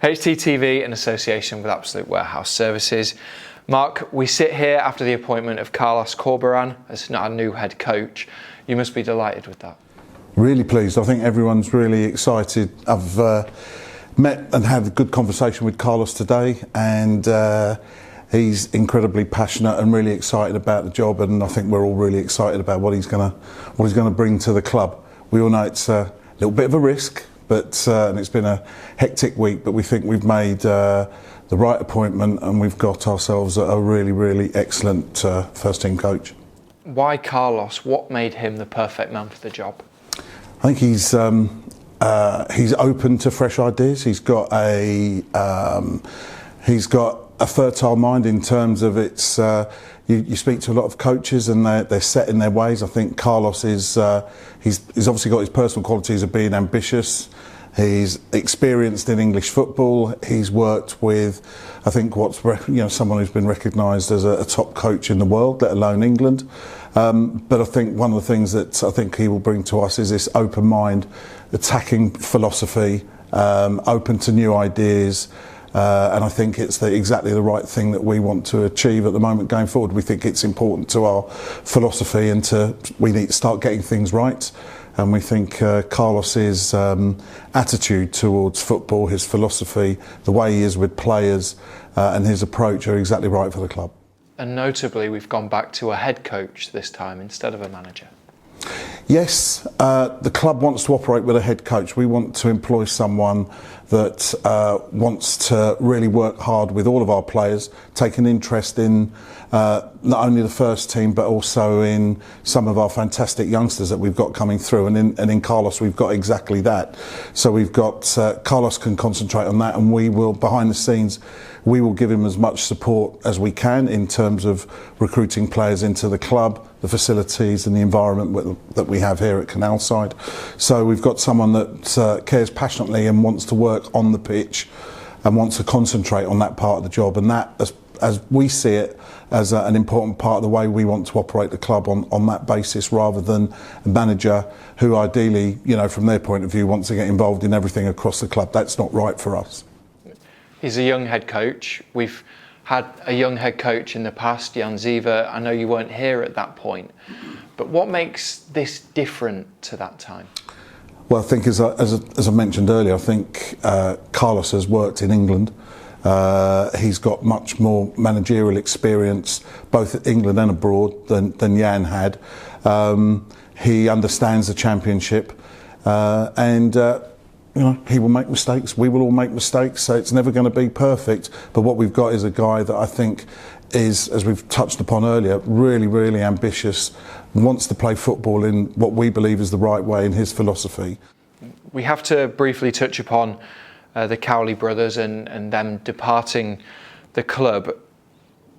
HTTV in association with Absolute Warehouse Services. Mark, we sit here after the appointment of Carlos Corberán as our new head coach. You must be delighted with that. Really pleased. I think everyone's really excited. I've met and had a good conversation with Carlos today, and he's incredibly passionate and really excited about the job, and I think we're all really excited about what he's going to bring to the club. We all know it's a little bit of a risk, but and it's been a hectic week, but we think we've made the right appointment, and we've got ourselves a really excellent first team coach. Why Carlos? What made him the perfect man for the job? I think he's open to fresh ideas. He's got a fertile mind in terms of its. You speak to a lot of coaches and they're set in their ways. I think Carlos is he's obviously got his personal qualities of being ambitious. He's experienced in English football. He's worked with, I think, someone who's been recognised as a top coach in the world, let alone England. But I think one of the things that I think he will bring to us is this open mind, attacking philosophy, open to new ideas. And I think it's exactly the right thing that we want to achieve at the moment going forward. We think it's important to our philosophy, and we need to start getting things right. And we think Carlos's attitude towards football, his philosophy, the way he is with players, and his approach are exactly right for the club. And notably, we've gone back to a head coach this time instead of a manager. Yes, the club wants to operate with a head coach. We want to employ someone that wants to really work hard with all of our players, take an interest in not only the first team but also in some of our fantastic youngsters that we've got coming through. And in Carlos, we've got exactly that. So we've got Carlos can concentrate on that, and we will, behind the scenes, we will give him as much support as we can in terms of recruiting players into the club, the facilities and the environment that we have here at Canalside. So we've got someone that cares passionately and wants to work on the pitch and wants to concentrate on that part of the job, and that, as we see it, as an important part of the way we want to operate the club on that basis, rather than a manager who ideally, from their point of view, wants to get involved in everything across the club. That's not right for us. He's a young head coach. We've had a young head coach in the past, Jan Ziva. I know you weren't here at that point, but what makes this different to that time? Well, I think as I mentioned earlier, I think Carlos has worked in England. He's got much more managerial experience, both at England and abroad, than Jan had. He understands the Championship, and he will make mistakes. We will all make mistakes, so it's never going to be perfect. But what we've got is a guy that I think is, as we've touched upon earlier, really ambitious, wants to play football in what we believe is the right way in his philosophy. We have to briefly touch upon the Cowley brothers and them departing the club.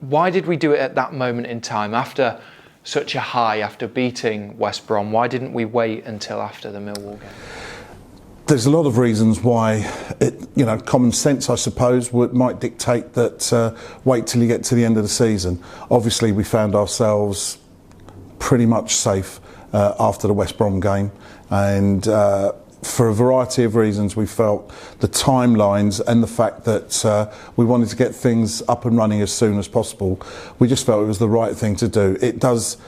Why did we do it at that moment in time, after such a high, after beating West Brom? Why didn't we wait until after the Millwall game? There's a lot of reasons why. Common sense, I suppose, might dictate that wait till you get to the end of the season. Obviously, we found ourselves pretty much safe after the West Brom game, and for a variety of reasons, we felt the timelines and the fact that we wanted to get things up and running as soon as possible. We just felt it was the right thing to do. It does.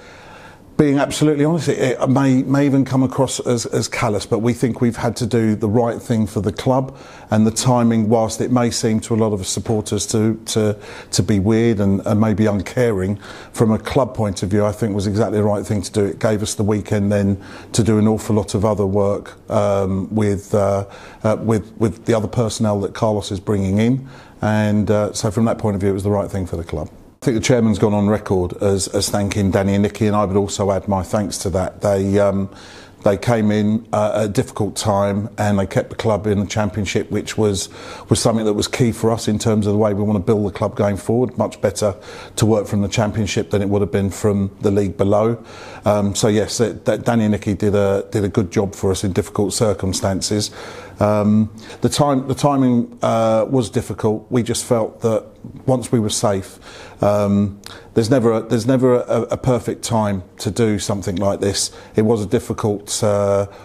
Being absolutely honest, it may even come across as callous, but we think we've had to do the right thing for the club, and the timing, whilst it may seem to a lot of supporters to be weird and maybe uncaring, from a club point of view, I think was exactly the right thing to do. It gave us the weekend then to do an awful lot of other work with the other personnel that Carlos is bringing in, and so from that point of view, it was the right thing for the club. I think the chairman's gone on record as thanking Danny and Nicky, and I would also add my thanks to that. They came in at a difficult time, and they kept the club in the Championship, which was something that was key for us in terms of the way we want to build the club going forward. Much better to work from the Championship than it would have been from the league below. So yes, Danny and Nicky did a good job for us in difficult circumstances. The timing was difficult. We just felt that once we were safe. There's never a perfect time to do something like this. It was a difficult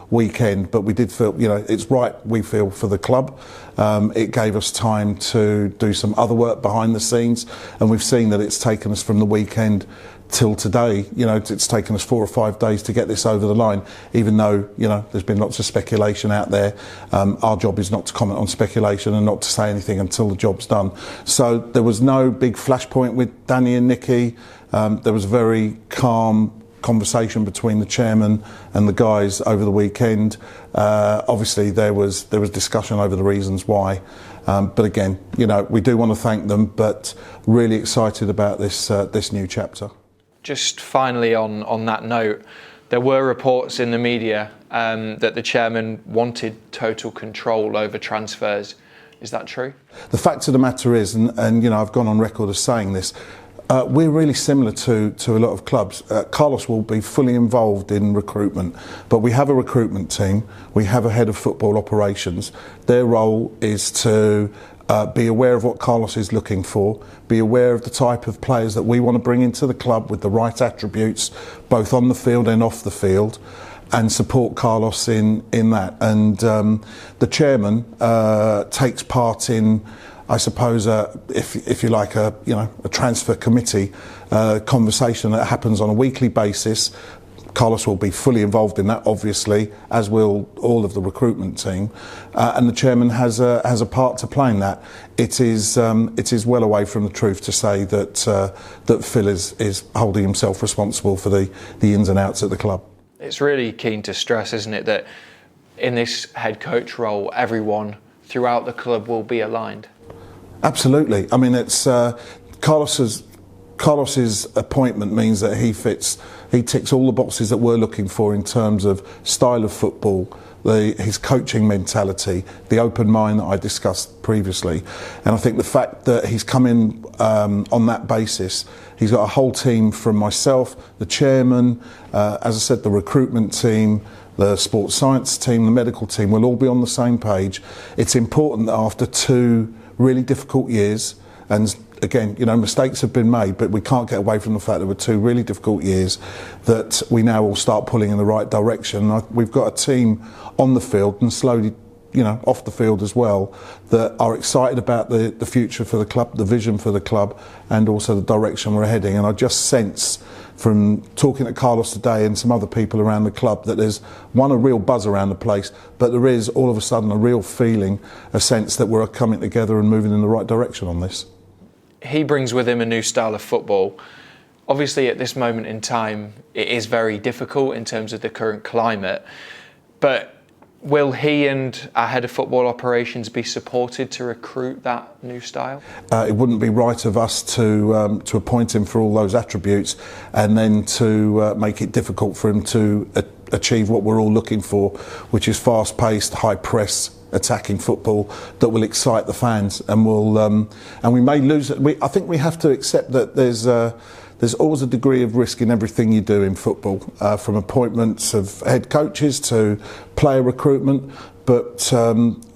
weekend, but we did feel, it's right, we feel, for the club. It gave us time to do some other work behind the scenes, and we've seen that it's taken us from the weekend till today. It's taken us 4 or 5 days to get this over the line, even though there's been lots of speculation out there. Our job is not to comment on speculation and not to say anything until the job's done. So there was no big flashpoint with Danny and Nicky. There was a very calm conversation between the chairman and the guys over the weekend. Obviously there was discussion over the reasons why, but again, we do want to thank them, but really excited about this new chapter. Just finally on that note, there were reports in the media that the chairman wanted total control over transfers. Is that true? The fact of the matter is, and I've gone on record as saying this, we're really similar to a lot of clubs. Carlos will be fully involved in recruitment, but we have a recruitment team, we have a head of football operations. Their role is to be aware of what Carlos is looking for, be aware of the type of players that we want to bring into the club with the right attributes, both on the field and off the field, and support Carlos in that. And the chairman takes part in, I suppose, if you like, a transfer committee conversation that happens on a weekly basis. Carlos will be fully involved in that, obviously, as will all of the recruitment team, and the chairman has a part to play in that. It is well away from the truth to say that Phil is holding himself responsible for the ins and outs at the club. It's really keen to stress, isn't it, that in this head coach role, everyone throughout the club will be aligned. Absolutely. I mean, it's Carlos's appointment means that he ticks all the boxes that we're looking for in terms of style of football, his coaching mentality, the open mind that I discussed previously. And I think the fact that he's come in on that basis, he's got a whole team from myself, the chairman, as I said, the recruitment team, the sports science team, the medical team, will all be on the same page. It's important that after 2 really difficult years, and again, mistakes have been made, but we can't get away from the fact that were 2 really difficult years, that we now all start pulling in the right direction. We've got a team on the field and slowly, off the field as well, that are excited about the future for the club, the vision for the club, and also the direction we're heading. And I just sense from talking to Carlos today and some other people around the club that there's a real buzz around the place, but there is all of a sudden a real feeling, a sense that we're coming together and moving in the right direction on this. He brings with him a new style of football. Obviously, at this moment in time, it is very difficult in terms of the current climate. But will he and our head of football operations be supported to recruit that new style? It wouldn't be right of us to appoint him for all those attributes and then to make it difficult for him to achieve what we're all looking for, which is fast-paced, high-press, attacking football that will excite the fans, and we may lose it. I think we have to accept that there's always a degree of risk in everything you do in football, from appointments of head coaches to player recruitment. But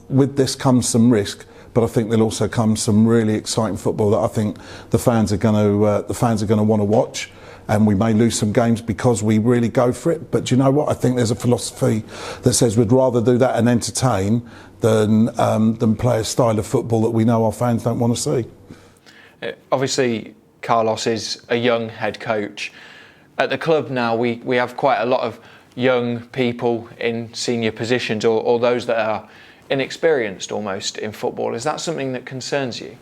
with this comes some risk. But I think there'll also come some really exciting football that I think the fans are going to want to watch. And we may lose some games because we really go for it. But do you know what? I think there's a philosophy that says we'd rather do that and entertain than play a style of football that we know our fans don't want to see. Obviously, Carlos is a young head coach. At the club now, we have quite a lot of young people in senior positions, or those that are inexperienced almost in football. Is that something that concerns you?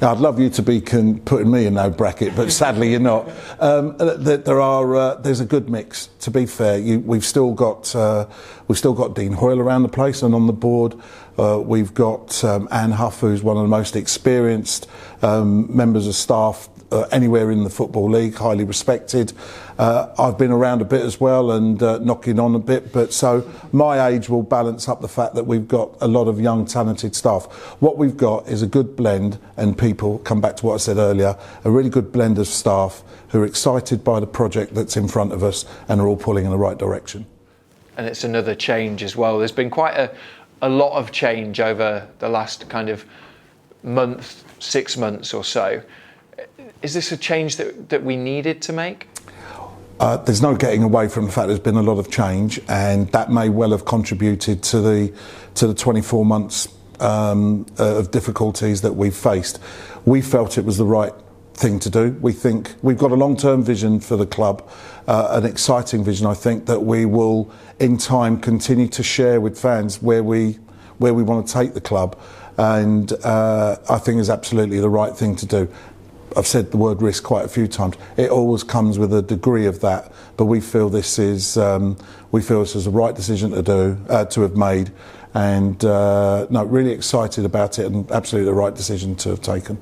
I'd love you to be putting me in that bracket, but sadly you're not. There's a good mix. To be fair, we've still got Dean Hoyle around the place and on the board. We've got Anne Huff, who's one of the most experienced members of staff anywhere in the Football League, highly respected. I've been around a bit as well and knocking on a bit, but so my age will balance up the fact that we've got a lot of young talented staff. What we've got is a good blend, and people, come back to what I said earlier, a really good blend of staff who are excited by the project that's in front of us and are all pulling in the right direction. And it's another change as well. There's been quite a lot of change over the last kind of month, 6 months or so. Is this a change that we needed to make? There's no getting away from the fact there's been a lot of change, and that may well have contributed to the 24 months of difficulties that we've faced. We felt it was the right thing to do. We think we've got a long-term vision for the club, an exciting vision, I think, that we will in time continue to share with fans where we want to take the club, and I think is absolutely the right thing to do. I've said the word risk quite a few times. It always comes with a degree of that, but we feel this is the right decision to do, to have made, and really excited about it, and absolutely the right decision to have taken.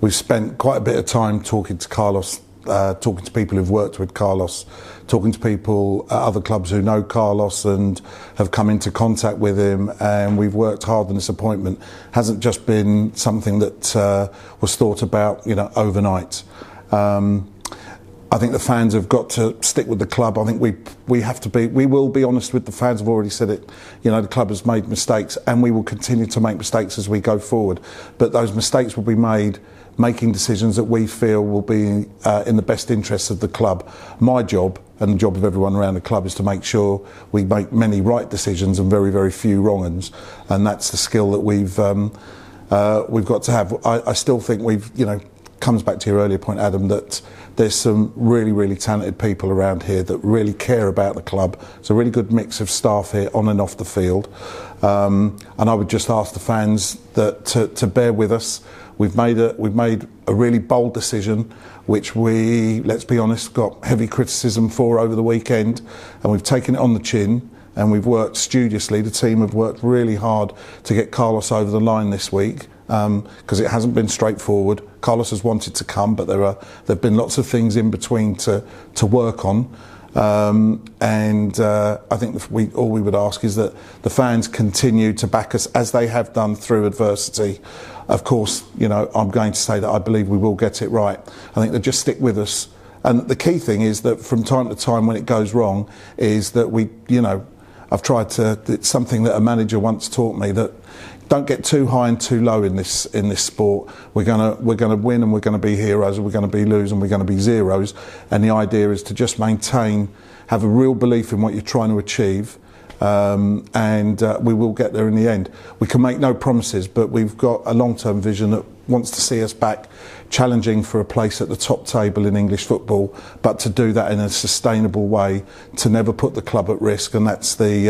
We've spent quite a bit of time talking to Carlos, talking to people who've worked with Carlos, talking to people at other clubs who know Carlos and have come into contact with him, and we've worked hard on this appointment. Hasn't just been something that was thought about, overnight. I think the fans have got to stick with the club. I think we will be honest with the fans. I've already said it. The club has made mistakes, and we will continue to make mistakes as we go forward. But those mistakes will be made making decisions that we feel will be in the best interests of the club. My job, and the job of everyone around the club, is to make sure we make many right decisions and very, very few wrong ones. And that's the skill that we've got to have. I still think comes back to your earlier point, Adam, that there's some really, really talented people around here that really care about the club. It's a really good mix of staff here on and off the field. And I would just ask the fans that to bear with us. We've made a really bold decision, which let's be honest, got heavy criticism for over the weekend, and we've taken it on the chin, and we've worked studiously. The team have worked really hard to get Carlos over the line this week, because it hasn't been straightforward. Carlos has wanted to come, but there've been lots of things in between to work on. And I think all we would ask is that the fans continue to back us as they have done through adversity. Of course, I'm going to say that I believe we will get it right. I think they just stick with us. And the key thing is that from time to time when it goes wrong is that it's something that a manager once taught me, that don't get too high and too low in this sport. We're gonna win, and we're gonna be heroes, and we're gonna be lose, and we're gonna be zeros. And the idea is to just have a real belief in what you're trying to achieve, and we will get there in the end. We can make no promises, but we've got a long-term vision that wants to see us back challenging for a place at the top table in English football, but to do that in a sustainable way, to never put the club at risk, and that's the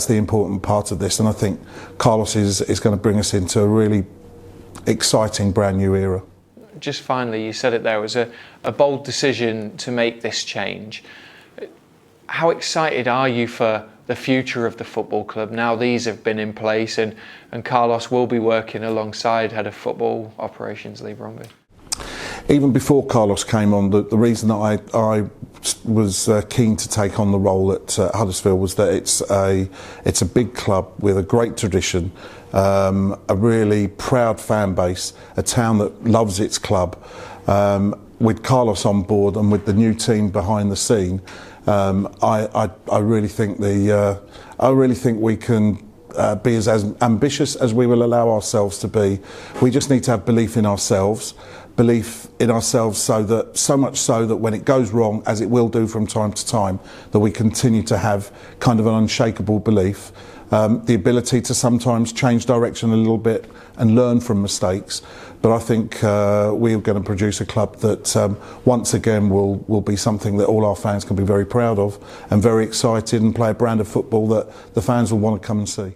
important part of this. And I think Carlos is going to bring us into a really exciting brand new era. Just finally, you said it there was a bold decision to make this change. How excited are you for the future of the football club now these have been in place, and Carlos will be working alongside head of football operations Lee Bromby? Even before Carlos came on, the reason that I was keen to take on the role at Huddersfield was that it's a big club with a great tradition, a really proud fan base, a town that loves its club. With Carlos on board and with the new team behind the scene, I really think we can be as ambitious as we will allow ourselves to be. We just need to have belief in ourselves so much so that when it goes wrong, as it will do from time to time, that we continue to have kind of an unshakable belief, the ability to sometimes change direction a little bit and learn from mistakes. But I think we're going to produce a club that once again will be something that all our fans can be very proud of and very excited, and play a brand of football that the fans will want to come and see.